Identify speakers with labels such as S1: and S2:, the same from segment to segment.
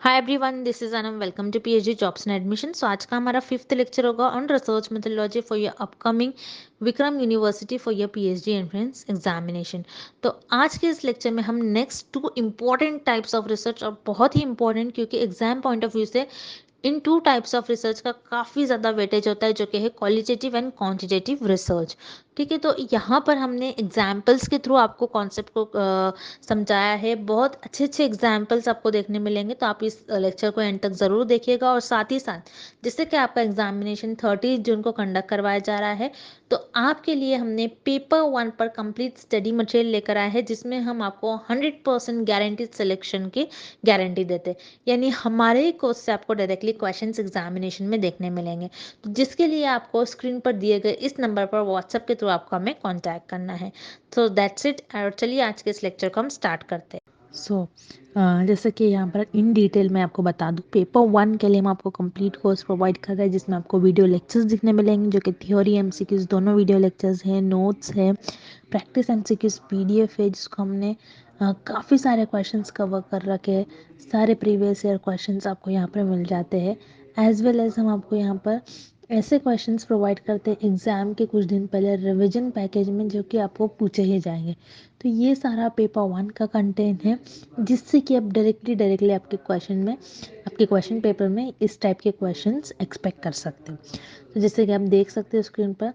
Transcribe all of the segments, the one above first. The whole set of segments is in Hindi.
S1: Hi everyone, this is Anam. Welcome to PhD jobs and admission. So आज का हमारा 5th लेक्चर होगा on research methodology for your upcoming Vikram university for your PhD entrance examination. तो आज के इस लेक्चर में हम next 2 important types of research, और बहुत ही इंपॉर्टेंट क्योंकि एग्जाम पॉइंट ऑफ व्यू से इन 2 टाइप्स ऑफ रिसर्च का काफ़ी ज़्यादा वेटेज होता है, जो कि है क्वालिटेटिव एंड क्वांटिटेटिव रिसर्च। ठीक है, तो यहाँ पर हमने एग्जाम्पल्स के थ्रू आपको कॉन्सेप्ट को समझाया है। बहुत अच्छे अच्छे एग्जाम्पल्स आपको देखने मिलेंगे, तो आप इस लेक्चर को एंड तक ज़रूर देखिएगा। और साथ ही साथ जिससे कि आपका एग्जामिनेशन 30 जून को कंडक्ट करवाया जा रहा है, तो आपके लिए हमने पेपर 1 पर कंप्लीट स्टडी मटेरियल लेकर आए हैं, जिसमें हम आपको 100% गारंटीड सिलेक्शन की गारंटी देते हैं। यानी हमारे कोर्स से आपको डायरेक्टली क्वेश्चंस एग्जामिनेशन में देखने मिलेंगे, तो जिसके लिए आपको स्क्रीन पर दिए गए इस नंबर पर व्हाट्सएप के थ्रू आपको हमें कांटेक्ट करना है। So that's it. और चलिए आज के इस लेक्चर को हम स्टार्ट करते हैं। जैसे कि यहाँ पर इन डिटेल मैं आपको बता दूँ, पेपर 1 के लिए हम आपको कंप्लीट कोर्स प्रोवाइड कर रहे हैं, जिसमें आपको वीडियो लेक्चर्स दिखने मिलेंगे, जो कि थ्योरी एमसीक्यूज दोनों वीडियो लेक्चर्स हैं, नोट्स है, प्रैक्टिस एमसीक्यूज पीडीएफ है, जिसको हमने काफ़ी सारे क्वेश्चंस कवर कर रखे हैं। सारे प्रीवियस ईयर क्वेश्चंस आपको यहाँ पर मिल जाते हैं। एज वेल एज हम आपको यहाँ पर ऐसे क्वेश्चंस प्रोवाइड करते हैं एग्ज़ाम के कुछ दिन पहले रिवीजन पैकेज में, जो कि आपको पूछे ही जाएंगे। तो ये सारा पेपर 1 का कंटेंट है, जिससे कि आप डायरेक्टली आपके क्वेश्चन पेपर में इस टाइप के क्वेश्चंस एक्सपेक्ट कर सकते हो। तो जैसे कि आप देख सकते हो स्क्रीन पर,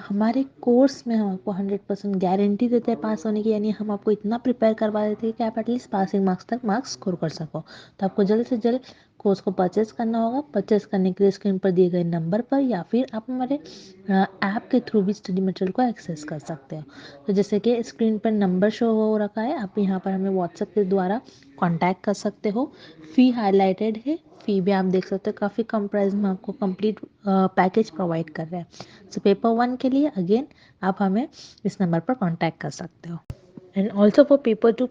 S1: हमारे कोर्स में हम आपको 100% गारंटी देते हैं पास होने की। यानी हम आपको इतना प्रिपेयर करवा देते हैं कि आप एटलीस्ट पासिंग मार्क्स तक मार्क्स स्कोर कर सको। तो आपको जल्द से जल्द कोर्स को परचेज करना होगा। परचेज करने के लिए स्क्रीन पर दिए गए नंबर पर या फिर आप हमारे ऐप के थ्रू भी स्टडी मटेरियल को एक्सेस कर सकते हो। तो जैसे कि स्क्रीन पर नंबर शो हो रखा है, आप यहाँ पर हमें व्हाट्सएप के द्वारा कांटेक्ट कर सकते हो। फ़ी हाईलाइटेड है, फ़ी भी आप देख सकते हो, काफ़ी कम प्राइस में आपको कंप्लीट पैकेज प्रोवाइड कर रहे हैं। सो पेपर 1 के लिए अगेन आप हमें इस नंबर पर कांटेक्ट कर सकते हो। And also for paper two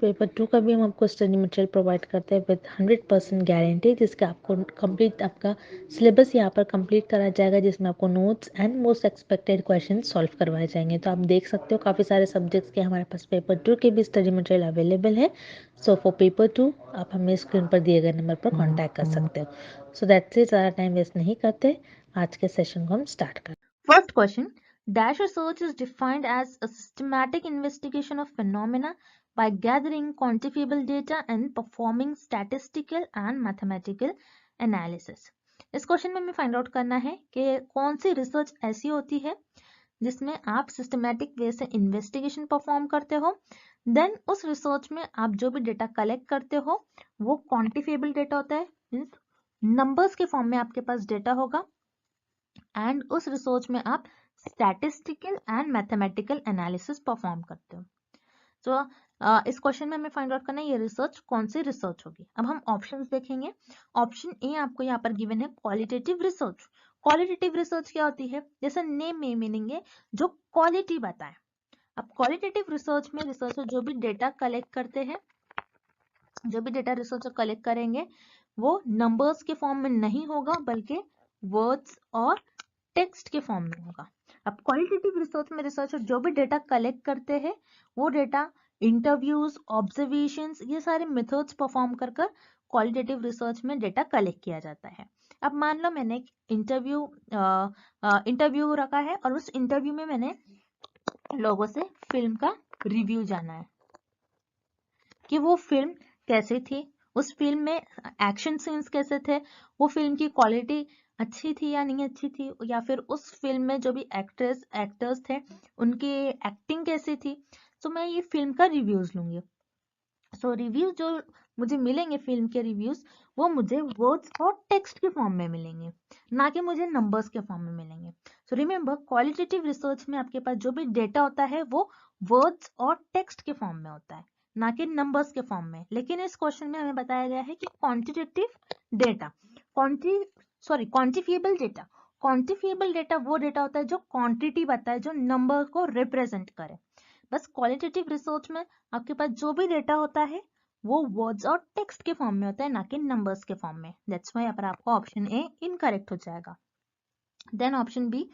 S1: का भी हम आपको स्टडी मटेरियल प्रोवाइड करते हैं विद 100% गारंटी, जिसका आपको कंप्लीट आपका सिलेबस यहाँ पर कंप्लीट करा जाएगा, जिसमें आपको notes and most expected question solve करवाए जाएंगे। तो आप देख सकते हो काफ़ी सारे सब्जेक्ट्स के हमारे पास पेपर 2 के भी स्टडी मटेरियल अवेलेबल है। सो फॉर पेपर 2 आप हमें स्क्रीन पर दिए गए नंबर पर कॉन्टैक्ट कर सकते हो। So that's it. ज़्यादा टाइम वेस्ट नहीं करते, आज के सेशन को हम स्टार्ट करते हैं। First question, Dash research is defined as a systematic investigation of phenomena by gathering quantifiable data and performing statistical and mathematical analysis. इस क्वेश्चन में हमें फाइंड आउट करना है कि कौन सी रिसर्च ऐसी होती है जिसमें आप सिस्टमैटिक वे से इन्वेस्टिगेशन परफॉर्म करते हो, देन उस रिसर्च में आप जो भी डेटा कलेक्ट करते हो वो क्वांटिफिएबल डेटा होता है, मीन्स नंबर्स के फॉर्म में आपके पास डेटा होगा, एंड उस रिसर्च में आप statistical and mathematical analysis perform करते हो। तो इस क्वेश्चन में हमें फाइंड आउट करना है ये रिसर्च कौन सी रिसर्च होगी। अब हम ऑप्शंस देखेंगे। ऑप्शन ए आपको यहाँ पर गिवन है क्वालिटेटिव रिसर्च। क्वालिटेटिव रिसर्च क्या होती है? जैसे नेम में मीनिंग है, जो क्वालिटी बताए। अब क्वालिटेटिव रिसर्च में रिसर्चर जो भी डेटा कलेक्ट करते हैं, जो भी डेटा रिसर्चर कलेक्ट करेंगे वो नंबर्स के फॉर्म में नहीं होगा, बल्कि वर्ड्स और टेक्स्ट के फॉर्म में होगा। अब क्वालिटेटिव रिसर्च में रिसर्चर जो भी डेटा कलेक्ट करते हैं वो डेटा इंटरव्यूज, ऑब्जर्वेशंस, ये सारे मेथड्स परफॉर्म कर कर क्वालिटेटिव रिसर्च में डेटा कलेक्ट किया जाता है। अब मान लो मैंने एक इंटरव्यू रखा है और उस इंटरव्यू में मैंने लोगों से फिल्म का रिव्यू जाना है कि वो फिल्म कैसी थी, उस फिल्म में एक्शन सीन्स कैसे थे, वो फिल्म की क्वालिटी अच्छी थी या नहीं अच्छी थी, या फिर उस फिल्म में जो भी एक्टर्स थे उनकी एक्टिंग कैसी थी। तो मैं ये फिल्म का रिव्यूज लूंगी। सो रिव्यूज जो मुझे मिलेंगे फिल्म के रिव्यूज, वो मुझे वर्ड्स और टेक्स्ट के फॉर्म में मिलेंगे, ना कि मुझे नंबर्स के फॉर्म में मिलेंगे। सो रिमेम्बर, क्वालिटेटिव रिसर्च में आपके पास जो भी डेटा होता है वो वर्ड्स और टेक्स्ट के फॉर्म में होता है, ना कि नंबर्स के फॉर्म में। लेकिन इस क्वेश्चन में हमें बताया गया है कि quantitative data, quantifiable data. Quantifiable data वो डेटा होता है जो क्वांटिटी बताए, जो नंबर को रिप्रेजेंट करे। बस क्वालिटेटिव रिसर्च में आपके पास जो भी डेटा होता है वो वर्ड्स और टेक्स्ट के फॉर्म में होता है, ना कि नंबर्स के फॉर्म में। दैट्स व्हाई यहाँ पर आपको ऑप्शन ए इनकरेक्ट हो जाएगा। Then option B,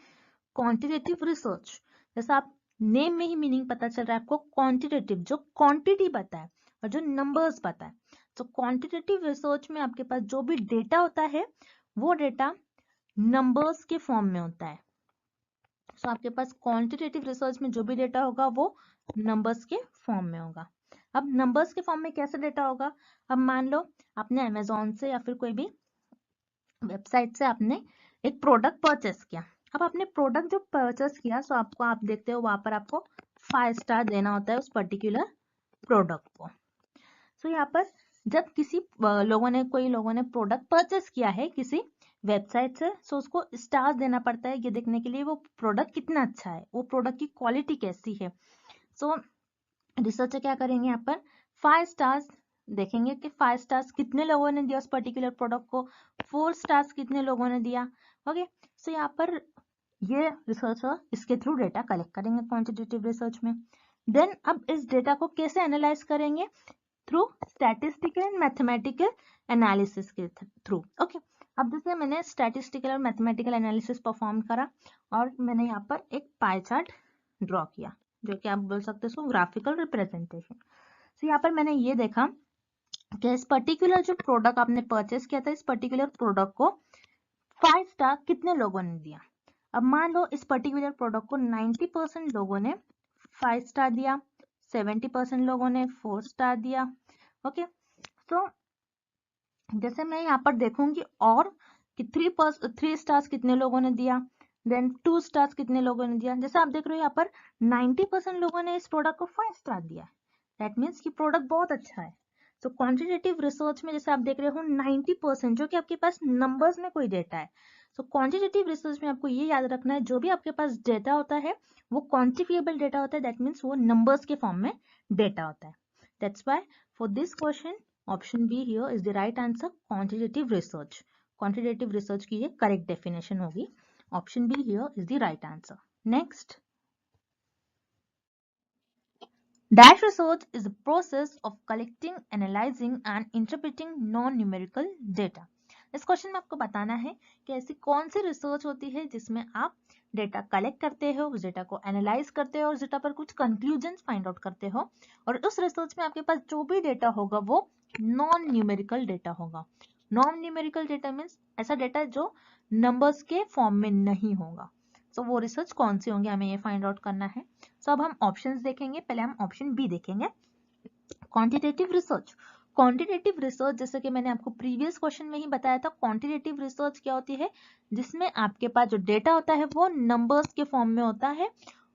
S1: quantitative research. जैसा आप नेम में ही मीनिंग पता चल रहा है आपको, क्वांटिटेटिव जो क्वांटिटी बताए और जो नंबर्स बताए। तो क्वांटिटेटिव रिसर्च में आपके पास जो भी डेटा होता है वो डेटा नंबर्स के फॉर्म में होता है। तो आपके पास क्वांटिटेटिव रिसर्च में जो भी डेटा होगा वो नंबर्स के फॉर्म में होगा। अब नंबर्स के फॉर्म में कैसे डेटा होगा? अब मान लो आपने अमेजोन से या फिर कोई भी वेबसाइट से आपने एक प्रोडक्ट परचेस किया। अब आपने प्रोडक्ट जो परचेस किया सो आपको, आप देखते हो वहां पर आपको 5 स्टार देना होता है उस पर्टिकुलर प्रोडक्ट को। सो यहाँ पर जब किसी कोई लोगों ने प्रोडक्ट परचेस किया है किसी वेबसाइट से, सो उसको स्टार्स देना पड़ता है ये देखने के लिए वो प्रोडक्ट कितना अच्छा है, वो प्रोडक्ट की क्वालिटी कैसी है। सो रिसर्चर क्या करेंगे, यहाँ पर 5 स्टार्स देखेंगे कि 5 स्टार्स कितने लोगों ने दिया उस पर्टिकुलर प्रोडक्ट को, 4 स्टार्स कितने लोगों ने दिया। ओके, सो यहाँ पर ये रिसर्चर इसके थ्रू डेटा कलेक्ट करेंगे क्वांटिटेटिव रिसर्च में। देन अब इस डेटा को कैसे एनालाइज करेंगे? Through statistical and mathematical analysis के थ्रू। ओके, अब जैसे मैंने स्टैटिस्टिकल और मैथमेटिकल एनालिसिस परफॉर्म करा और मैंने यहाँ पर एक पाई चार्ट ड्रॉ किया, जो कि आप बोल सकते हो ग्राफिकल रिप्रेजेंटेशन। तो यहाँ पर मैंने ये देखा कि इस पर्टिकुलर जो प्रोडक्ट आपने परचेस किया था, इस पर्टिकुलर प्रोडक्ट को 5 स्टार कितने लोगों ने दिया। अब मान लो इस पर्टिकुलर प्रोडक्ट को 90% लोगों ने 5 स्टार दिया, 70% लोगों ने 4 स्टार दिया। ओके, तो जैसे मैं यहाँ पर देखूंगी और कि 3 स्टार्स कितने लोगों ने दिया, देन 2 स्टार्स कितने लोगों ने दिया। जैसे आप देख रहे हो यहाँ पर 90% लोगों ने इस प्रोडक्ट को 5 स्टार दिया है, दैट मीन्स कि प्रोडक्ट बहुत अच्छा है। तो क्वांटिटेटिव रिसर्च में जैसे आप देख रहे हो 90%, जो कि आपके पास नंबर्स में कोई डेटा है। तो क्वांटिटेटिव रिसर्च में आपको ये याद रखना है, जो भी आपके पास डेटा होता है वो क्वांटिफिएबल डेटा होता है, दैट मीन्स वो नंबर्स के फॉर्म में डेटा होता है। That's why for this question option be here is the right answer, quantitative research. Quantitative research की ये करेक्ट डेफिनेशन होगी। Option be here is the right answer. Next, Dash research is a process of collecting, analyzing and interpreting non-numerical data. इस क्वेश्चन में आपको बताना है कि ऐसी कौन सी रिसर्च होती है जिसमें आप डेटा कलेक्ट करते हो, उस डेटा को एनालाइज करते हो और उस डेटा पर कुछ कंक्लूजन्स फाइंड आउट करते हो, और उस रिसर्च में आपके पास जो भी डेटा होगा वो नॉन न्यूमेरिकल डेटा होगा। नॉन न्यूमेरिकल डेटा मीन्स ऐसा डेटा जो नंबर्स के फॉर्म में नहीं होगा। तो वो रिसर्च कौन सी होंगी, हमें ये फाइंड आउट करना है। सो अब हम ऑप्शंस देखेंगे। पहले हम ऑप्शन बी देखेंगे, क्वांटिटेटिव रिसर्च। क्वांटिटेटिव रिसर्च, जैसे कि मैंने आपको प्रीवियस क्वेश्चन में ही बताया था, क्वांटिटेटिव रिसर्च क्या होती है, जिसमें आपके पास जो डेटा होता है वो नंबर्स के फॉर्म में होता है,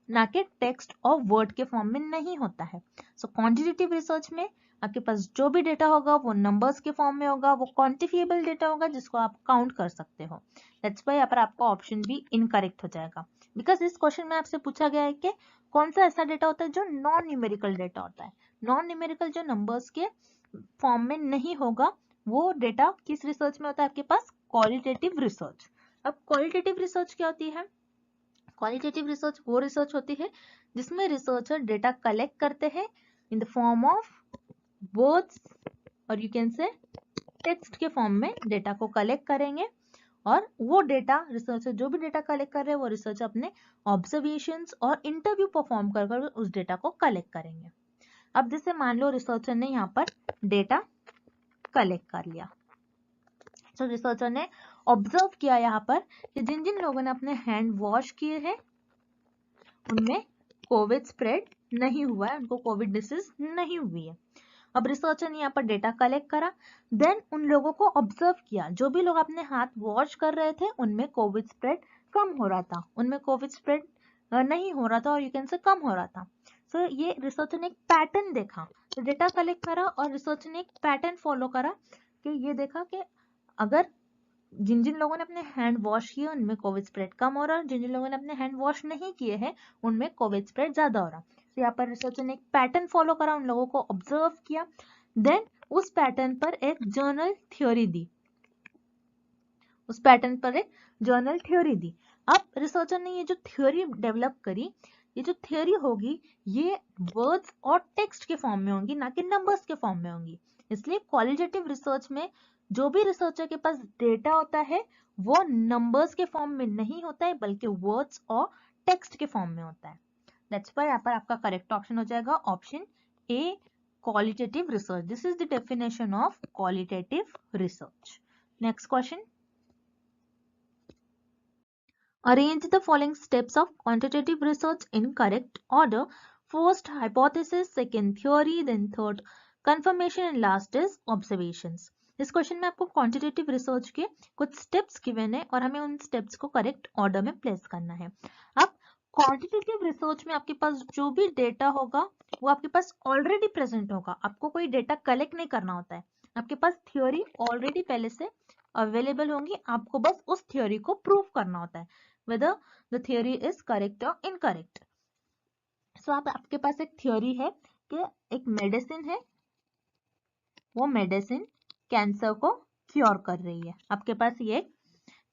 S1: ना कि टेक्स्ट और वर्ड के फॉर्म में नहीं होता है। सो क्वांटिटेटिव रिसर्च में आपके पास जो भी डेटा होगा वो नंबर्स के फॉर्म में होगा, वो क्वांटिफिएबल डेटा होगा जिसको आप काउंट कर सकते हो। दैट्स व्हाई यहाँ पर आपका ऑप्शन भी इनकरेक्ट हो जाएगा, बिकॉज इस क्वेश्चन में आपसे पूछा गया है कि कौन सा ऐसा डेटा होता है जो नॉन न्यूमेरिकल डेटा होता है। नॉन न्यूमेरिकल जो नंबर्स के फॉर्म में नहीं होगा, वो डेटा किस रिसर्च में होता है आपके पास, क्वालिटेटिव रिसर्च। अब क्वालिटेटिव रिसर्च क्या होती है? क्वालिटेटिव रिसर्च वो रिसर्च होती है जिसमें रिसर्चर डेटा कलेक्ट करते हैं in the form of words, और यू कैन से टेक्स्ट के फॉर्म में डेटा को कलेक्ट करेंगे, और वो डेटा रिसर्चर जो भी डेटा कलेक्ट कर रहे हैं वो रिसर्चर अपने ऑब्जर्वेशंस और इंटरव्यू परफॉर्म कर उस डेटा को कलेक्ट करेंगे। अब जैसे मान लो रिसर्चर ने यहाँ पर डेटा कलेक्ट कर लिया, तो रिसर्चर ने ऑब्जर्व किया यहाँ पर कि जिन जिन लोगों ने अपने हैंड वॉश किए हैं उनमें कोविड स्प्रेड नहीं हुआ है, उनको कोविड डिसीज नहीं हुई है। अब रिसर्चर ने यहाँ पर डेटा कलेक्ट करा, देन उन लोगों को ऑब्जर्व किया, जो भी लोग अपने हाथ वॉश कर रहे थे उनमें कोविड स्प्रेड कम हो रहा था, उनमें कोविड स्प्रेड नहीं हो रहा था, और यू कैन से कम हो रहा था। सो ये रिसर्चर ने एक पैटर्न देखा, तो डेटा कलेक्ट करा और रिसर्चर ने एक पैटर्न फॉलो करा कि ये देखा कि अगर जिन जिन लोगों ने अपने हैंड वॉश किए उनमें कोविड स्प्रेड कम हो रहा है, जिन जिन लोगों ने अपने हैंड वॉश नहीं किए हैं उनमें कोविड स्प्रेड ज्यादा हो रहा। तो यहाँ पर रिसर्चर ने एक पैटर्न फॉलो करा, उन लोगों को ऑब्जर्व किया, देन उस पैटर्न पर एक जर्नल थ्योरी दी, उस पैटर्न पर एक जर्नल थ्योरी दी। अब रिसर्चर ने ये जो थ्योरी डेवलप करी, ये जो थ्योरी होगी ये वर्ड्स और टेक्स्ट के फॉर्म में होंगी, ना कि नंबर्स के फॉर्म में होंगी। इसलिए क्वालिटेटिव रिसर्च में जो भी रिसर्चर के पास डेटा होता है वो नंबर्स के फॉर्म में नहीं होता है, बल्कि वर्ड्स और टेक्स्ट के फॉर्म में होता है। दैट्स व्हाई यहाँ पर आपका करेक्ट ऑप्शन हो जाएगा option A, qualitative research. This is the definition of qualitative research. Next question. Arrange the following steps of quantitative research in correct order. First, hypothesis, second, theory, then third, confirmation and last is observations. इस क्वेश्चन में आपको क्वांटिटेटिव रिसर्च के कुछ स्टेप्स गिवन है और हमें उन स्टेप्स को करेक्ट ऑर्डर में प्लेस करना है. अब क्वांटिटेटिव रिसर्च में आपके पास जो भी डेटा होगा वो आपके पास ऑलरेडी प्रेजेंट होगा. आपको कोई डेटा कलेक्ट नहीं करना होता है. आपके पास थ्योरी ऑलरेडी पहले से अवेलेबल होंगी. आपको बस उस थ्योरी को प्रूव करना होता है whether the theory is correct or incorrect. So आपके पास एक थ्योरी है कि एक मेडिसिन है, वो मेडिसिन कैंसर को क्योर कर रही है. आपके पास ये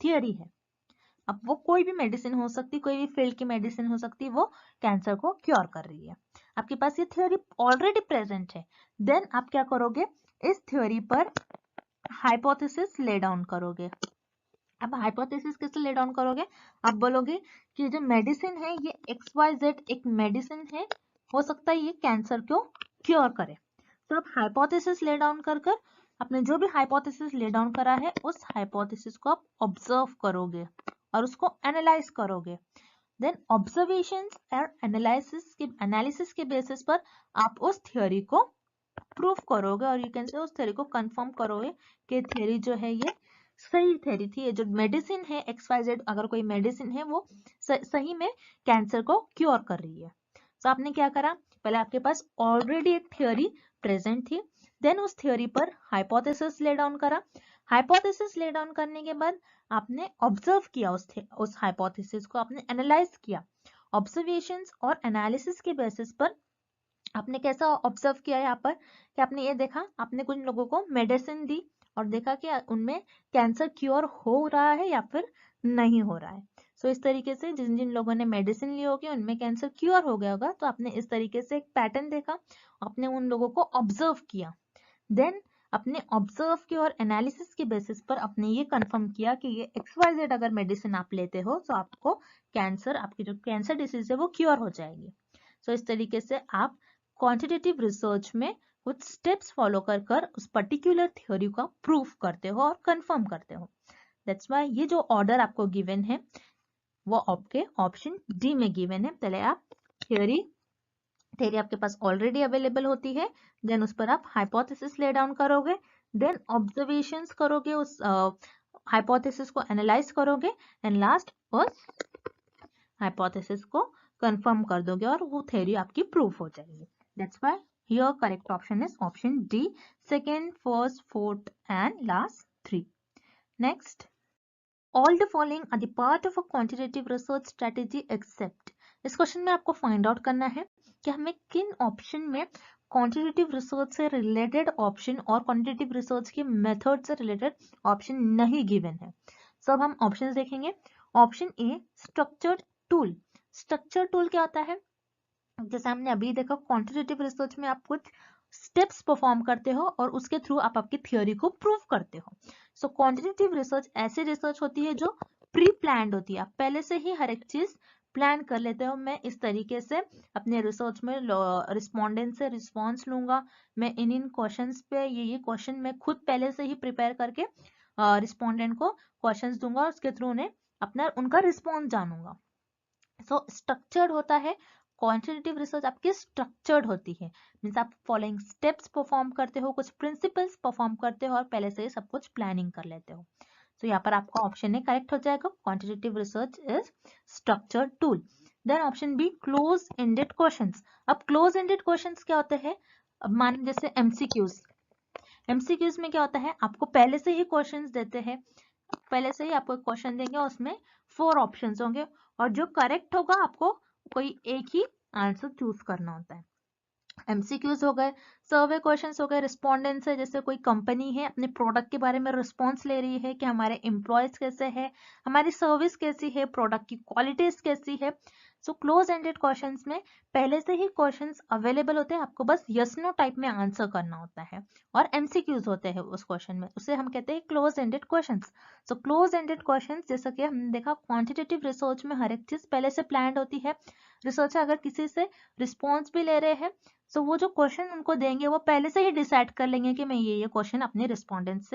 S1: थ्योरी है. अब वो कोई भी मेडिसिन हो सकती, कोई भी फील्ड की मेडिसिन हो सकती, वो कैंसर को क्योर कर रही है. आपके पास ये थ्योरी ऑलरेडी प्रेजेंट है. देन आप क्या करोगे, इस थ्योरी पर हाइपोथेसिस ले डाउन करोगे. अब हाइपोथेसिस किससे ले डाउन करोगे, आप बोलोगे कि जो मेडिसिन है ये XYZ एक मेडिसिन है, हो सकता है ये कैंसर को क्योर करे. तो आप हाइपोथेसिस ले डाउन कर कर आपने जो भी हाइपोथेसिस ले डाउन करा है उस हाइपोथेसिस को आप ऑब्जर्व करोगे और उसको एनालाइज करोगे. देन ऑब्जर्वेशंस और एनालिसिस के बेसिस पर आप उस थ्योरी को प्रूफ करोगे और यू कैन से उस थ्योरी को कंफर्म करोगे कि थ्योरी जो है ये सही थ्योरी थी. ये जो मेडिसिन है XYZ, अगर कोई मेडिसिन है वो सही में कैंसर को क्योर कर रही है. तो आपने क्या करा, पहले आपके पास ऑलरेडी एक थ्योरी प्रेजेंट थी. देन उस थ्योरी पर हाइपोथेसिस ले डाउन करा. हाइपोथेसिस ले डाउन करने के बाद आपने ऑब्जर्व किया उस हाइपोथेसिस को, आपने एनालाइज किया. ऑब्जर्वेशंस और एनालिसिस के बेसिस पर आपने कैसा ऑब्जर्व किया यहाँ पर कि आपने ये देखा, आपने कुछ लोगों को मेडिसिन दी और देखा कि उनमें कैंसर क्योर हो रहा है या फिर नहीं हो रहा है. सो इस तरीके से जिन जिन लोगों ने मेडिसिन ली होगी उनमें कैंसर क्योर हो गया होगा. तो आपने इस तरीके से एक पैटर्न देखा, आपने उन लोगों को ऑब्जर्व किया. देन अपने ऑब्जर्व के और एनालिसिस के बेसिस पर आपने ये कंफर्म किया कि ये XYZ अगर मेडिसिन आप लेते हो तो आपको कैंसर, आपकी जो कैंसर डिसीज है वो क्योर हो जाएगी. सो इस तरीके से आप क्वांटिटेटिव रिसर्च में कुछ स्टेप्स फॉलो कर कर उस पर्टिकुलर थ्योरी का प्रूफ करते हो और कंफर्म करते हो. दैट्स व्हाई ये जो ऑर्डर आपको गिवन है वो आपके ऑप्शन डी में गिवन है. पहले आप थ्योरी आपके पास ऑलरेडी अवेलेबल होती है, देन उस पर आप हाइपोथेसिस ले डाउन करोगे, देन ऑब्जर्वेशंस करोगे, उस हाइपोथेसिस को एनालाइज करोगे एंड लास्ट उस हाइपोथेसिस को कंफर्म कर दोगे और वो थ्योरी आपकी प्रूफ हो जाएगी. That's why here correct option is option D, second, first, fourth and last 3. Next, all the following are the part of a quantitative research strategy except. इस क्वेश्चन में आपको फाइंड आउट करना है कि हमें किन ऑप्शन में क्वांटिटेटिव रिसर्च से रिलेटेड ऑप्शन और क्वांटिटेटिव रिसर्च के मेथड से रिलेटेड ऑप्शन नहीं गिवन है. सब हम ऑप्शंस देखेंगे. Option A structured tool. Structure tool क्या होता है, जैसे हमने अभी देखा क्वांटिटेटिव रिसर्च में आप कुछ स्टेप्स परफॉर्म करते हो और उसके थ्रू आप आपकी थ्योरी को प्रूव करते हो. सो क्वांटिटेटिव रिसर्च ऐसी रिसर्च होती है जो प्री प्लान्ड होती है. आप पहले से ही हर एक चीज प्लान कर लेते हो. मैं इस तरीके से अपने रिसर्च में रिस्पोंडेंट से रिस्पॉन्स लूंगा, मैं इन क्वेश्चंस पे ये क्वेश्चन मैं खुद पहले से ही प्रिपेयर करके रिस्पोंडेंट को क्वेश्चंस दूंगा और उसके थ्रू उन्हें अपना उनका रिस्पॉन्स जानूंगा. सो स्ट्रक्चर्ड होता है. क्वांटिटेटिव रिसर्च आपकी स्ट्रक्चर्ड होती है, मींस आप फॉलोइंग स्टेप्स परफॉर्म करते हो, कुछ प्रिंसिपल्स परफॉर्म करते हो और पहले से ही सब कुछ प्लानिंग कर लेते हो. तो यहाँ पर आपका ऑप्शन ए करेक्ट हो जाएगा. Quantitative research is structured tool. Then option B close ended questions. अब क्लोज एंडेड क्वेश्चंस क्या होते हैं, अब मान जैसे एमसीक्यूज. एमसीक्यूज में क्या होता है, आपको पहले से ही क्वेश्चंस देते हैं, पहले से ही आपको क्वेश्चन देंगे, उसमें 4 ऑप्शंस होंगे और जो करेक्ट होगा आपको कोई एक ही आंसर चूज करना होता है. एमसीक्यूज हो गए, सर्वे क्वेश्चंस हो गए, रिस्पोंडेंट से जैसे कोई कंपनी है अपने प्रोडक्ट के बारे में रिस्पॉन्स ले रही है कि हमारे एम्प्लॉयज कैसे हैं, हमारी सर्विस कैसी है, प्रोडक्ट की क्वालिटीज कैसी है. सो क्लोज एंडेड क्वेश्चंस में पहले से ही क्वेश्चंस अवेलेबल होते हैं, आपको बस यस नो टाइप में आंसर करना होता है और एमसीक्यूज होते हैं उस क्वेश्चन में, उसे हम कहते हैं close ended questions. So close ended questions जैसा कि हमने देखा क्वांटिटेटिव रिसर्च में हर एक चीज पहले से प्लान्ड होती है. रिसर्चर अगर किसी से रिस्पॉन्स भी ले रहे हैं तो वो जो क्वेश्चन उनको देंगे वो पहले से ही डिसाइड कर लेंगे कि मैं ये क्वेश्चन अपने रिस्पोंडेंट्स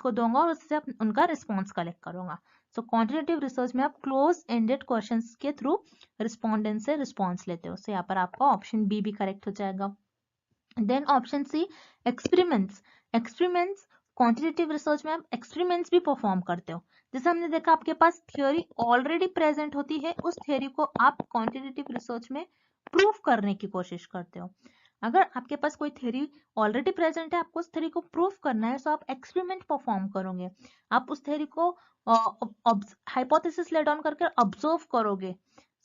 S1: को दूंगा और उससे उनका रिस्पॉन्स कलेक्ट करूंगा। सो क्वांटिटेटिव रिसर्च में आप क्लोज एंडेड क्वेश्चंस के थ्रू रिस्पोंडेंट से रिस्पॉन्स लेते हो। सो यहाँ पर आपका ऑप्शन बी भी करेक्ट हो जाएगा। Then option C experiments. Experiments quantitative research में आप एक्सपेरिमेंट्स भी परफॉर्म करते हो। जैसे हमने देखा आपके पास थ्योरी ऑलरेडी प्रेजेंट होती है, उस थ्योरी को आप क्वांटिटेटिव रिसर्च में प्रूव करने की कोशिश करते हो। अगर आपके पास कोई थ्योरी ऑलरेडी प्रेजेंट है, आपको उस थ्योरी को प्रूव करना है, तो आप एक्सपेरिमेंट परफॉर्म करोगे। आप उस थ्योरी को हाइपोथेसिस लेट डाउन करके ऑब्जर्व करोगे।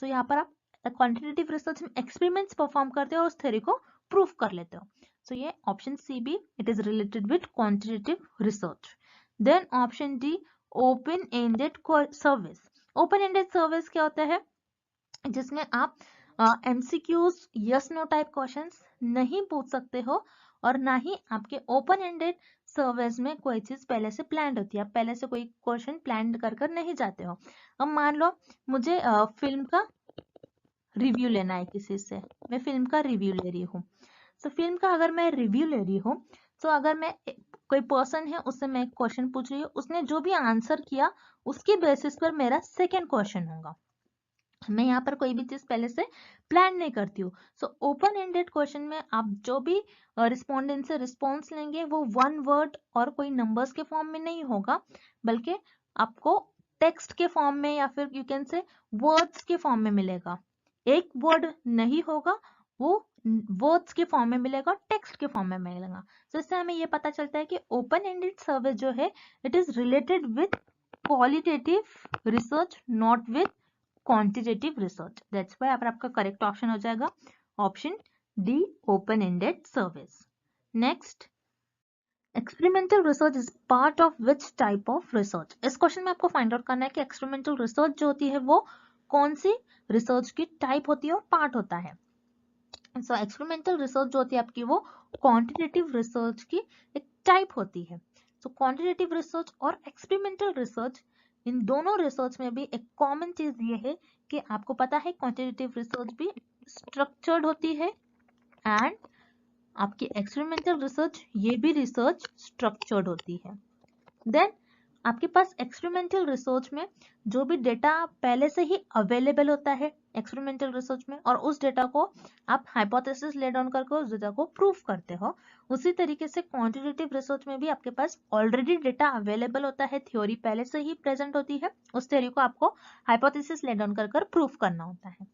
S1: तो यहाँ पर आप क्वांटिटेटिव रिसर्च में एक्सपेरिमेंट्स परफॉर्म करते हो और उस थ्योरी को प्रूफ कर लेते हो। सो ये ऑप्शन सी भी it is related with quantitative research. Then option D open ended service. Open ended service क्या होता है? जिसमें आप MCQs yes no type questions नहीं पूछ सकते हो और ना ही आपके ओपन एंडेड सर्विस में कोई चीज पहले से प्लान होती है। आप पहले से कोई क्वेश्चन प्लान कर नहीं जाते हो। अब मान लो मुझे फिल्म का रिव्यू लेना है किसी से, मैं फिल्म का रिव्यू ले रही हूँ। तो फिल्म का अगर मैं रिव्यू ले रही हूँ, तो अगर मैं कोई पर्सन है उससे मैं एक क्वेश्चन पूछ रही हूँ, उसने जो भी आंसर किया उसके बेसिस पर मेरा सेकेंड क्वेश्चन होगा। मैं यहाँ पर कोई भी चीज पहले से प्लान नहीं करती हूँ। सो ओपन एंडेड क्वेश्चन में आप जो भी रिस्पोंडेंट से रिस्पॉन्स लेंगे वो वन वर्ड और कोई नंबर्स के फॉर्म में नहीं होगा, बल्कि आपको टेक्स्ट के फॉर्म में या फिर यू कैन से वर्ड्स के फॉर्म में मिलेगा। एक वर्ड नहीं होगा, वो वर्ड्स के फॉर्म में मिलेगा, टेक्स्ट के फॉर्म में मिलेगा। तो इससे हमें ये पता चलता है कि ओपन एंडेड सर्विस जो है it is related with qualitative research, not with quantitative research. That's why आपका करेक्ट ऑप्शन हो जाएगा option D open ended service. Next, experimental research is part of which type of research. इस क्वेश्चन में आपको फाइंड आउट करना है कि एक्सपेरिमेंटल रिसर्च जो होती है वो कौन सी रिसर्च की टाइप होती है और पार्ट होता है। सो एक्सपेरिमेंटल रिसर्च जो होती है आपकी वो क्वांटिटेटिव रिसर्च की एक टाइप होती है। सो क्वांटिटेटिव रिसर्च और एक्सपेरिमेंटल रिसर्च, इन दोनों रिसर्च में भी एक कॉमन चीज ये है कि आपको पता है क्वांटिटेटिव रिसर्च भी स्ट्रक्चर्ड होती है एंड आपकी एक्सपेरिमेंटल रिसर्च ये भी रिसर्च स्ट्रक्चर्ड होती है। देन आपके पास एक्सपेरिमेंटल रिसर्च में जो भी डेटा पहले से ही अवेलेबल होता है एक्सपेरिमेंटल रिसर्च में, और उस डेटा को आप हाइपोथेसिस ले डाउन करके उस डेटा को प्रूफ करते हो, उसी तरीके से क्वांटिटेटिव रिसर्च में भी आपके पास ऑलरेडी डेटा अवेलेबल होता है, थ्योरी पहले से ही प्रेजेंट होती है, उस थ्योरी को आपको हाइपोथेसिस ले डाउन कर प्रूफ करना होता है।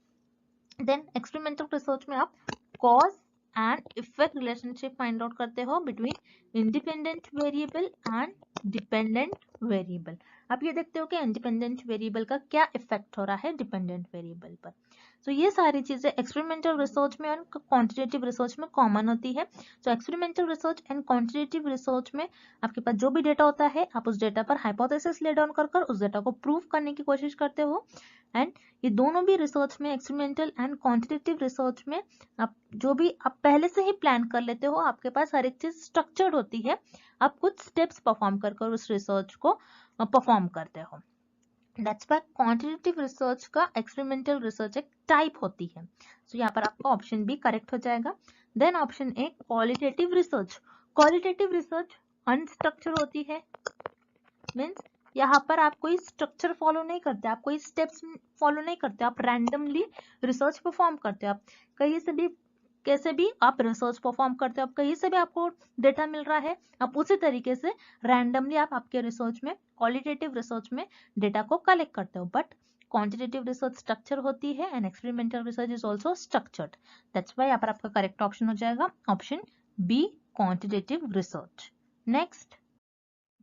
S1: देन एक्सपेरिमेंटल रिसर्च में आप cause and effect relationship find out करते हो between independent variable and dependent variable. आप ये देखते हो कि इंडिपेंडेंट वेरिएबल का क्या इफेक्ट हो रहा है डिपेंडेंट वेरिएबल पर। तो ये सारी चीजें एक्सपेरिमेंटल रिसर्च में और क्वांटिटेटिव रिसर्च में कॉमन होती है। तो experimental research and quantitative research में आपके पास जो भी डेटा होता है आप उस डेटा पर हाइपोथेसिस ले डाउन कर उस डेटा को प्रूव करने की कोशिश करते हो। एंड ये दोनों भी रिसर्च में, एक्सपेरिमेंटल एंड क्वांटिटेटिव रिसर्च में, आप जो भी आप पहले से ही प्लान कर लेते हो, आपके पास हर एक चीज स्ट्रक्चर्ड होती है, आप कुछ स्टेप्स परफॉर्म कर उस रिसर्च को परफॉर्म करते हो। दैट्स व्हाई क्वांटिटेटिव रिसर्च का एक्सपेरिमेंटल रिसर्च एक टाइप होती है। सो यहाँ पर आपका ऑप्शन बी करेक्ट हो जाएगा। Then option A qualitative research. Qualitative research unstructured होती है, मीन्स यहाँ पर आप कोई स्ट्रक्चर फॉलो नहीं करते, आप कोई स्टेप्स फॉलो नहीं करते, आप रैंडमली रिसर्च परफॉर्म करते हो। आप कहीं से भी कैसे भी आप रिसर्च परफॉर्म करते हो, आप कहीं से भी आपको डेटा मिल रहा है, आप उसी तरीके से रैंडमली आप आपके रिसर्च में, क्वालिटेटिव रिसर्च में डेटा को कलेक्ट करते हो। बट क्वांटिटेटिव रिसर्च स्ट्रक्चर होती है and experimental research is also structured. That's why यहाँ पर आपका करेक्ट ऑप्शन हो जाएगा option B quantitative research. Next,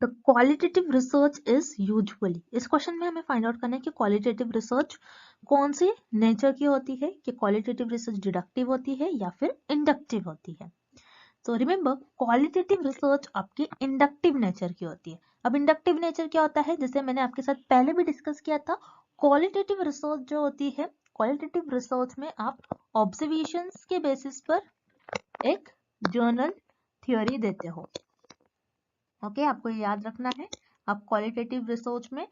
S1: the qualitative research is usually. इस क्वेश्चन में हमें फाइंड आउट करना है कि क्वालिटेटिव रिसर्च कौन सी नेचर की होती है, कि क्वालिटेटिव रिसर्च डिडक्टिव होती है या फिर इंडक्टिव होती है। तो रिमेंबर क्वालिटेटिव रिसर्च आपकी इंडक्टिव नेचर की होती है। अब इंडक्टिव नेचर क्या होता है, जैसे मैंने आपके साथ पहले भी डिस्कस किया था, क्वालिटेटिव रिसर्च जो होती है, क्वालिटेटिव रिसर्च में आप ऑब्जर्वेशंस के बेसिस पर एक जर्नल थ्योरी देते हो। ओके आपको ये याद रखना है। आप क्वालिटेटिव रिसर्च में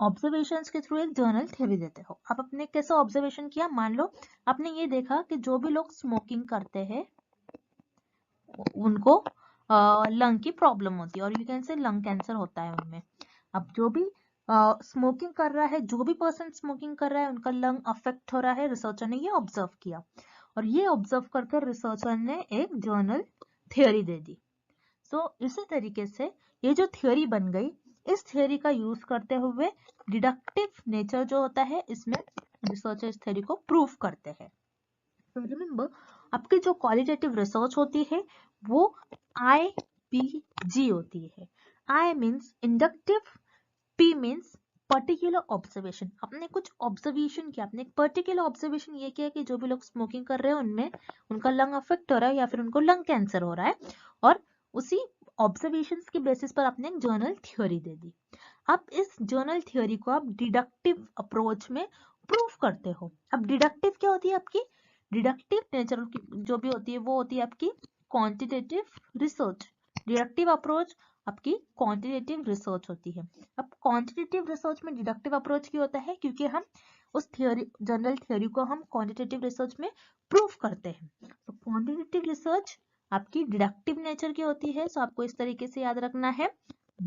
S1: ऑब्जर्वेशंस के थ्रू एक जर्नल थ्योरी देते हो। आप अपने कैसे ऑब्जर्वेशन किया, मान लो आपने ये देखा कि जो भी लोग स्मोकिंग करते हैं उनको लंग की प्रॉब्लम होती है और you can say lung cancer होता है उनमें। अब जो भी स्मोकिंग कर रहा है, जो भी पर्सन स्मोकिंग कर रहा है उनका लंग अफेक्ट हो रहा है, रिसर्चर ने ये ऑब्जर्व किया और ये ऑब्जर्व कर रिसर्चर ने एक जर्नल थ्योरी दे दी। सो इसी तरीके से ये जो थ्योरी बन गई, इस थ्योरी का यूज करते हुए डिडक्टिव नेचर जो होता है इसमें रिसर्चर इस थ्योरी को प्रूव करते हैं। तो रिमेंबर, आपकी जो क्वालिटेटिव रिसर्च होती है वो IPG होती है। I means inductive, P means particular observation. आपने कुछ ऑब्जर्वेशन किया, आपने एक पर्टिकुलर ऑब्जर्वेशन ये किया कि जो भी लोग स्मोकिंग कर रहे हैं उनमें उनका लंग अफेक्ट हो रहा है या फिर उनको लंग कैंसर हो रहा है, और उसी ऑब्जर्वेशंस के बेसिस पर आपने एक जर्नल थ्योरी दे दी। अब इस जर्नल थ्योरी को आप डिडक्टिव अप्रोच में प्रूव करते हो। अब डिडक्टिव क्या होती है आपकी, डिडक्टिव नेचर जो भी होती है वो होती है आपकी क्वांटिटेटिव रिसर्च। डिडक्टिव अप्रोच आपकी क्वांटिटेटिव रिसर्च होती है। अब क्वांटिटेटिव रिसर्च में डिडक्टिव अप्रोच क्यों होता है, क्योंकि हम उस थ्योरी, जनरल थ्योरी को हम क्वांटिटेटिव रिसर्च में प्रूव करते हैं। तो क्वांटिटेटिव रिसर्च आपकी डिडक्टिव नेचर की होती है। सो आपको इस तरीके से याद रखना है,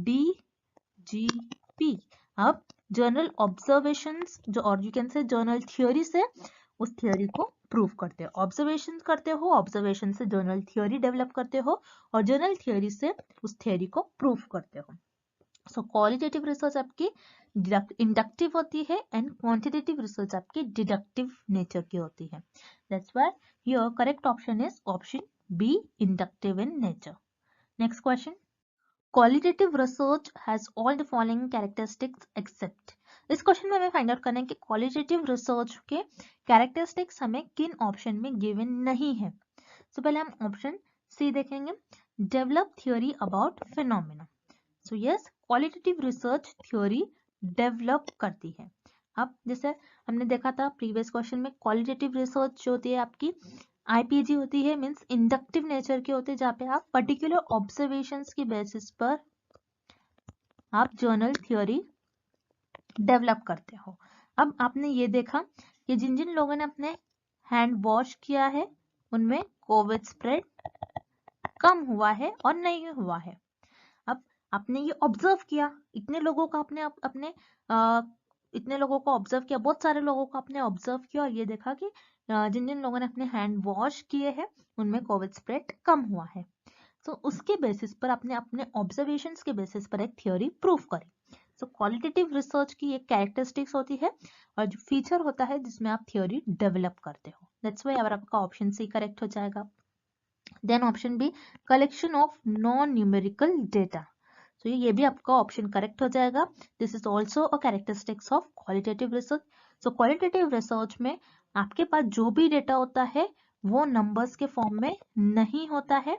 S1: DGP। अब जर्नल ऑब्जर्वेशंस जो, और you can say journal theory से उस थ्योरी को प्रूव करते हो। ऑब्जर्वेशन करते हो, ऑब्जर्वेशन से जर्नल थ्योरी डेवलप करते हो और जर्नल थ्योरी से उस थ्योरी को प्रूव करते हो। सो क्वालिटेटिव रिसर्च आपकी इंडक्टिव होती है एंड क्वांटिटेटिव रिसर्च आपकी डिडक्टिव नेचर की होती है। That's why your correct option is option B, inductive in nature. Next question, qualitative research has all the following characteristics except. इस क्वेश्चन में हमें फाइंड आउट करना है कि क्वालिटेटिव रिसर्च के कैरेक्टरिस्टिक्स हमें किन ऑप्शन में गिवन नहीं है। तो पहले हम ऑप्शन सी देखेंगे, develop theory about phenomena. So yes, qualitative research theory develop करती है। अब जैसे हमने देखा था प्रीवियस क्वेश्चन में, क्वालिटेटिव रिसर्च जो होती है आपकी IPG होती है, मींस इंडक्टिव नेचर की होती है, जहाँ पे आप पर्टिकुलर ऑब्जर्वेशंस की बेसिस पर आप जर्नल थ्योरी डेवलप करते हो। अब आपने ये देखा कि जिन जिन लोगों ने अपने हैंड वॉश किया है उनमें कोविड स्प्रेड कम हुआ है और नहीं हुआ है। अब आपने ये ऑब्जर्व किया, इतने लोगों का आपने अपने इतने लोगों को ऑब्जर्व किया, बहुत सारे लोगों को आपने ऑब्जर्व किया और ये देखा कि जिन जिन लोगों ने अपने हैंड वॉश किए हैं उनमें कोविड स्प्रेड कम हुआ है। तो उसके बेसिस पर आपने अपने ऑब्जर्वेशंस के बेसिस पर एक थ्योरी प्रूव करी। सो क्वालिटेटिव रिसर्च की एक कैरेक्टरिस्टिक्स होती है और जो फीचर होता है जिसमें आप थ्योरी डेवलप करते हो। दैट्स व्हाई अगर आपका ऑप्शन सी करेक्ट हो जाएगा। Then option B, collection of non numerical data. तो ये भी आपका ऑप्शन करेक्ट हो जाएगा। This is also a characteristics of qualitative research. So qualitative research में आपके पास जो भी डेटा होता है वो नंबर्स के फॉर्म में नहीं होता है,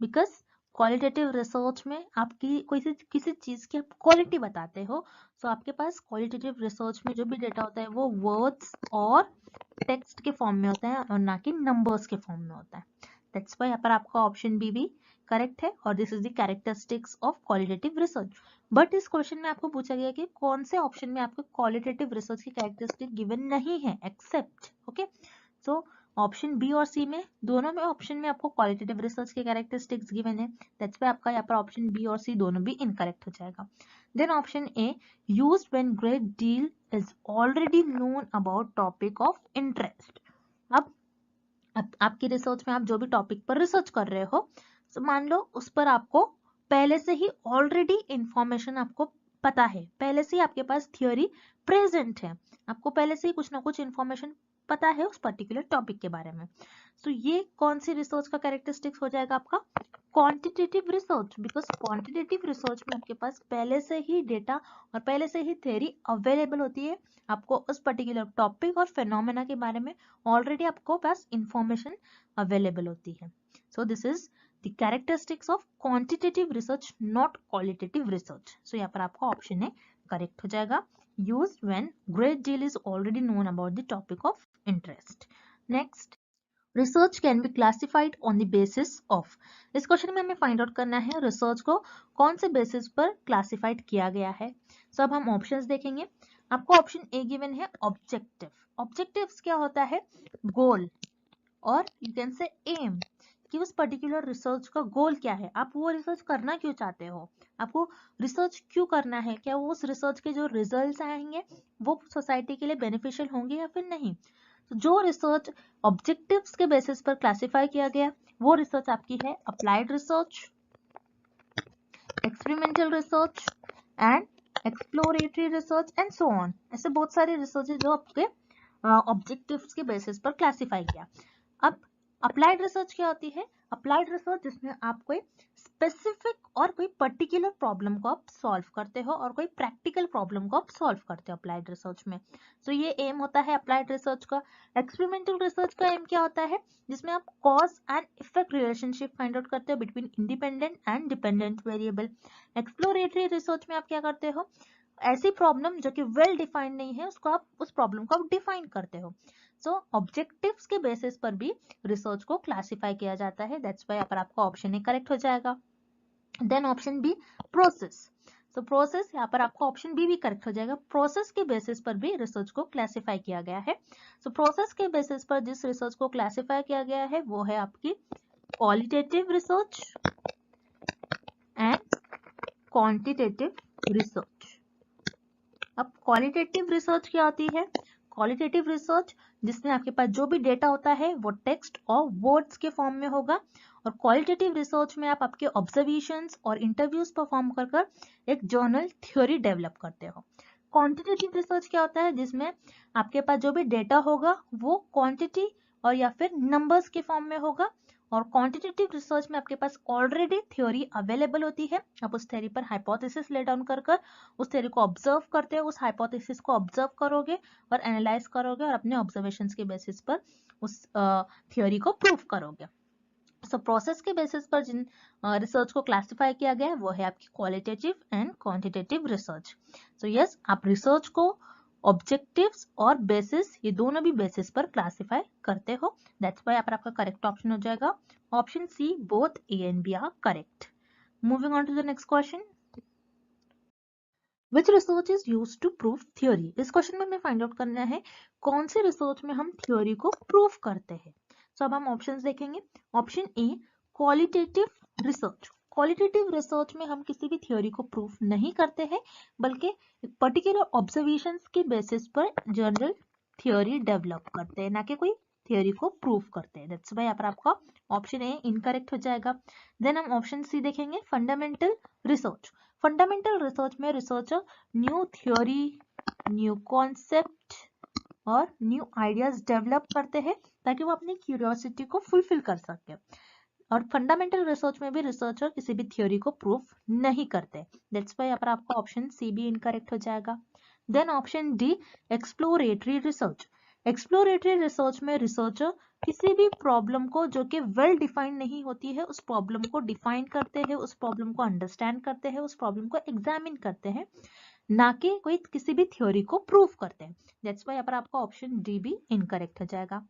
S1: बिकॉज क्वालिटेटिव रिसर्च में आपकी किसी चीज की आप क्वालिटी बताते हो। सो आपके पास क्वालिटेटिव रिसर्च में जो भी डेटा होता है वो वर्ड्स और टेक्स्ट के फॉर्म में होता है और ना कि नंबर्स के फॉर्म में होता है। दैट्स व्हाई यहाँ पर आपका ऑप्शन बी भी करेक्ट है और this is the characteristics of qualitative research. But इस क्वेश्चन में आपको पूछा गया कि कौन से ऑप्शन में आपको क्वालिटेटिव रिसर्च की कैरेक्टरिस्टिक गिवन नहीं है, except. Okay, so option B और सी में, दोनों में ऑप्शन में आपको क्वालिटेटिव रिसर्च के कैरेक्टरिस्टिक्स गिवन है। दैट्स व्हाई आपका यहाँ पर ऑप्शन बी और सी दोनों भी इनकरेक्ट हो जाएगा। Then option A, used when great deal is already known about topic of interest. अब आपकी रिसर्च में आप जो भी टॉपिक पर रिसर्च कर रहे हो, तो मान लो उस पर आपको पहले से ही ऑलरेडी इंफॉर्मेशन आपको पता है, पहले से ही आपके पास थ्योरी प्रेजेंट है, आपको पहले से ही कुछ ना कुछ इंफॉर्मेशन पता है उस पर्टिकुलर टॉपिक के बारे में। तो ये कौन सी रिसर्च का कैरेक्टरिस्टिक्स हो जाएगा आपका, quantitative research. Because quantitative research में आपके पास पहले से ही डेटा और पहले से ही थ्योरी अवेलेबल होती है, आपको उस पर्टिकुलर टॉपिक और फिनोमेना के बारे में ऑलरेडी आपको पास इंफॉर्मेशन अवेलेबल होती है। So this is the characteristics of quantitative research, not qualitative research. So यहाँ पर आपका ऑप्शन ए करेक्ट हो जाएगा, used when great deal is already known about the topic of interest. Next, research can be classified on the basis of. इस क्वेश्चन में हमें फाइंड आउट करना है रिसर्च को कौन से बेसिस पर क्लासिफाइड किया गया है। सो अब हम ऑप्शंस देखेंगे। आपको ऑप्शन ए गिवन है ऑब्जेक्टिव। ऑब्जेक्टिव्स क्या होता है? गोल, और यू कैन से एम, कि उस पर्टिकुलर रिसर्च का गोल क्या है, आप वो रिसर्च करना क्यों चाहते हो, आपको रिसर्च क्यों करना है, क्या वो उस रिसर्च के जो रिजल्ट्स आएंगे वो सोसाइटी के लिए बेनिफिशियल होंगे या फिर नहीं। तो जो रिसर्च ऑब्जेक्टिव्स के बेसिस पर क्लासिफाई किया गया वो रिसर्च आपकी है applied research, experimental research and exploratory research and so on. ऐसे बहुत सारे रिसर्च है जो आपके ऑब्जेक्टिव्स के बेसिस पर क्लासिफाई किया। अब अप्लाइड रिसर्च क्या होती है? अप्लाइड रिसर्च जिसमें आप कोई स्पेसिफिक और कोई पर्टिकुलर प्रॉब्लम को आप सॉल्व करते हो और कोई प्रैक्टिकल प्रॉब्लम को आप सॉल्व करते हो अप्लाइड रिसर्च में। सो ये एम होता है अप्लाइड रिसर्च का। एक्सपेरिमेंटल रिसर्च का एम क्या होता है? जिसमें आप cause and effect relationship find out करते हो between independent and dependent variable. Exploratory research में आप क्या करते हो? ऐसी प्रॉब्लम जो कि वेल डिफाइंड नहीं है उसको आप उस प्रॉब्लम को आप डिफाइन करते हो। सो ऑब्जेक्टिव्स के बेसिस पर भी रिसर्च को क्लासिफाई किया जाता है। दैट्स व्हाई पर आपका ऑप्शन ए करेक्ट हो जाएगा। Then option B process. So process यहाँ पर आपका ऑप्शन बी भी करेक्ट हो जाएगा। प्रोसेस के बेसिस पर भी रिसर्च को क्लासिफाई किया गया है। सो प्रोसेस के बेसिस पर जिस रिसर्च को क्लासिफाई किया गया है वो है आपकी qualitative research and quantitative research. अब क्वालिटेटिव रिसर्च क्या होती है? क्वालिटेटिव रिसर्च जिसमें आपके पास जो भी डेटा होता है वो टेक्स्ट और वर्ड्स के फॉर्म में होगा, और क्वालिटेटिव रिसर्च में आप आपके ऑब्जर्वेशंस और इंटरव्यूज परफॉर्म कर कर एक जर्नल थ्योरी डेवलप करते हो। क्वांटिटेटिव रिसर्च क्या होता है? जिसमें आपके पास जो भी डेटा होगा वो क्वांटिटी और या फिर नंबर्स के फॉर्म में होगा, और क्वांटिटेटिव रिसर्च में आपके पास ऑलरेडी थ्योरी अवेलेबल होती है, आप उस थ्योरी पर हाइपोथेसिस ले डाउन कर कर उस थ्योरी को ऑब्जर्व करते हो, उस हाइपोथेसिस को ऑब्जर्व करोगे और एनालाइज करोगे और अपने ऑब्जर्वेशंस के बेसिस पर उस थ्योरी को प्रूव करोगे। सो प्रोसेस के बेसिस पर जिन रिसर्च को क्लासिफाई किया गया है वो है आपकी qualitative and quantitative research. So yes, आप रिसर्च को ऑब्जेक्टिव्स और बेसिस ये दोनों भी बेसिस पर क्लासिफाई करते हो। दैट्स व्हाई आपका करेक्ट ऑप्शन हो जाएगा option C, both A and B are correct. Moving on to the next question. Which research is use to prove theory. इस क्वेश्चन में हमें फाइंड आउट करना है कौन से रिसर्च में हम थ्योरी को प्रूव करते हैं। सो अब हम ऑप्शंस देखेंगे। Option A qualitative research. Qualitative research में हम किसी भी थ्योरी को प्रूव नहीं करते हैं बल्कि पर्टिकुलर ऑब्जर्वेशंस के बेसिस पर जनरल थ्योरी डेवलप करते हैं, ना कि कोई थ्योरी को प्रूव करते हैं। दैट्स व्हाई यहाँ पर आपका ऑप्शन ए इनकरेक्ट हो जाएगा। देन हम ऑप्शन सी देखेंगे फंडामेंटल रिसर्च। फंडामेंटल रिसर्च में researcher new theory, new concept और न्यू आइडियाज डेवलप करते हैं ताकि वो अपनी क्यूरियोसिटी को फुलफिल कर सके, और फंडामेंटल रिसर्च में भी रिसर्चर किसी भी थ्योरी को प्रूफ नहीं करते। दैट्स व्हाई यहाँ पर आपका ऑप्शन सी भी इनकरेक्ट हो जाएगा। Then option D exploratory research. Exploratory research में रिसर्चर किसी भी प्रॉब्लम को जो कि वेल डिफाइंड नहीं होती है उस प्रॉब्लम को डिफाइन करते हैं, उस प्रॉब्लम को अंडरस्टैंड करते हैं, उस प्रॉब्लम को एग्जामिन करते हैं, ना कि कोई किसी भी थ्योरी को प्रूव करते हैं। दैट्स व्हाई यहाँ पर आपका ऑप्शन डी भी इनकरेक्ट हो जाएगा।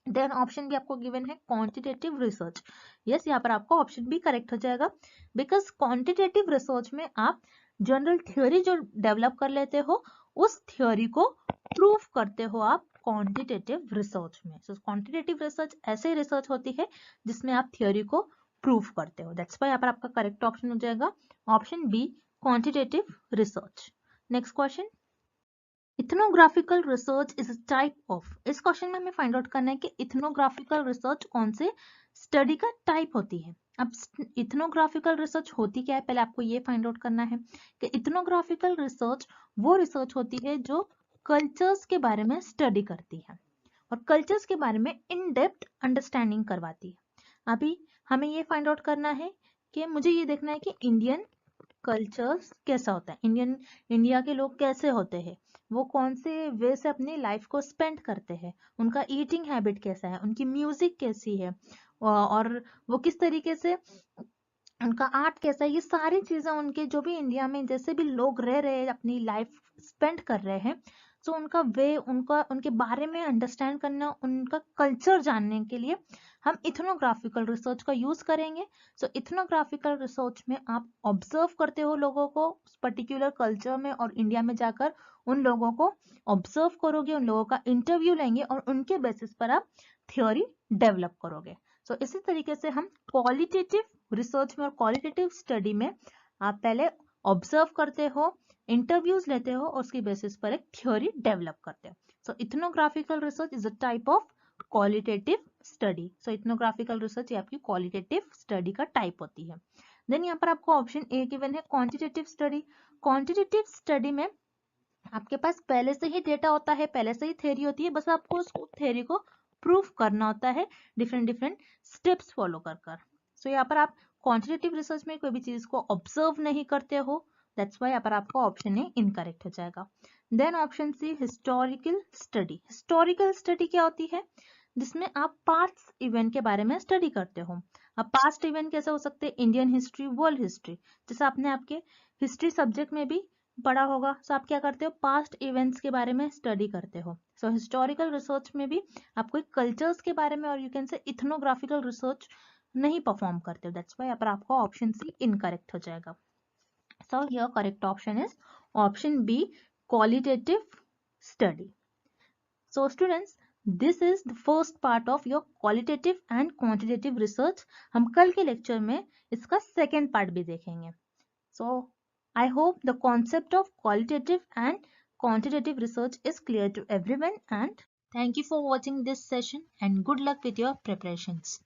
S1: देन ऑप्शन भी आपको गिवन है क्वांटिटेटिव रिसर्च। यस, यहाँ पर आपका ऑप्शन भी करेक्ट हो जाएगा बिकॉज क्वांटिटेटिव रिसर्च में आप जनरल थ्योरी जो डेवलप कर लेते हो उस थ्योरी को प्रूव करते हो आप क्वांटिटेटिव रिसर्च में। सो क्वांटिटेटिव रिसर्च ऐसे रिसर्च होती है जिसमें आप थ्योरी को प्रूव करते हो। दैट्स व्हाई यहाँ पर आपका करेक्ट ऑप्शन हो जाएगा option B quantitative research. Next question. Ethnographical research is type of. इस क्वेश्चन में हमें फाइंड आउट करना है कि इथनोग्राफिकल रिसर्च कौन से स्टडी का टाइप होती है। अब इथनोग्राफिकल रिसर्च होती क्या है पहले आपको ये फाइंड आउट करना है कि इथनोग्राफिकल रिसर्च वो रिसर्च होती है जो कल्चर्स के बारे में स्टडी करती है और कल्चर्स के बारे में इन डेप्थ अंडरस्टैंडिंग करवाती है। अभी हमें ये फाइंड आउट करना है कि मुझे ये देखना है कि इंडियन कल्चर्स कैसा होता है, इंडिया के लोग कैसे होते हैं, वो कौन से वे से अपनी लाइफ को स्पेंड करते हैं, उनका ईटिंग हैबिट कैसा है, उनकी म्यूजिक कैसी है और वो किस तरीके से उनका आर्ट कैसा है। ये सारी चीजें उनके जो भी इंडिया में जैसे भी लोग रह रहे हैं अपनी लाइफ स्पेंड कर रहे हैं सो उनका वे, उनके बारे में अंडरस्टैंड करना, उनका कल्चर जानने के लिए हम इथनोग्राफिकल रिसर्च का यूज करेंगे। सो इथनोग्राफिकल रिसर्च में आप ऑब्जर्व करते हो लोगों को पर्टिकुलर कल्चर में, और इंडिया में जाकर उन लोगों को ऑब्जर्व करोगे, उन लोगों का इंटरव्यू लेंगे और उनके बेसिस पर आप थ्योरी डेवलप करोगे। सो इसी तरीके से हम क्वालिटेटिव रिसर्च में और क्वालिटेटिव स्टडी में आप पहले ऑब्जर्व करते हो, इंटरव्यूज लेते हो और उसकी बेसिस पर एक थ्योरी डेवलप करते हो। So ethnographical research is a type of qualitative study. So ethnographical research ये आपकी क्वालिटेटिव स्टडी का टाइप होती है। देन यहाँ पर आपको ऑप्शन ए गिवन है क्वांटिटेटिव स्टडी। क्वांटिटेटिव स्टडी में आपके पास पहले से ही डेटा होता है, पहले से ही थ्योरी होती है, बस आपको उस थ्योरी को प्रूफ करना होता है डिफरेंट डिफरेंट स्टेप्स फॉलो कर कर। सो यहाँ पर आप क्वांटिटेटिव रिसर्च में कोई भी चीज को ऑब्जर्व नहीं करते हो, दैट्स वाई यहाँ पर आपका ऑप्शन ए इनकरेक्ट हो जाएगा। Then option C historical study. Historical study क्या होती है? जिसमें आप पास्ट इवेंट के बारे में स्टडी करते हो। अब पास्ट इवेंट कैसे हो सकते हैं? इंडियन हिस्ट्री, वर्ल्ड हिस्ट्री, जैसे आपने आपके हिस्ट्री सब्जेक्ट में भी पढ़ा होगा। सो आप क्या करते हो? पास्ट इवेंट्स के बारे में स्टडी करते हो। सो हिस्टोरिकल रिसर्च में भी आप कोई कल्चर्स के बारे में और यू कैन से इथनोग्राफिकल रिसर्च नहीं परफॉर्म करते हो, दैट्स व्हाई यहाँ पर आपका ऑप्शन सी इनकरेक्ट हो जाएगा। So your correct option is option B, qualitative study. So students, this is the first part of your qualitative and quantitative research. हम कल के लेक्चर में इसका सेकेंड पार्ट भी देखेंगे। So I hope the concept of qualitative and quantitative research is clear to everyone, and thank you for watching this session and good luck with your preparations.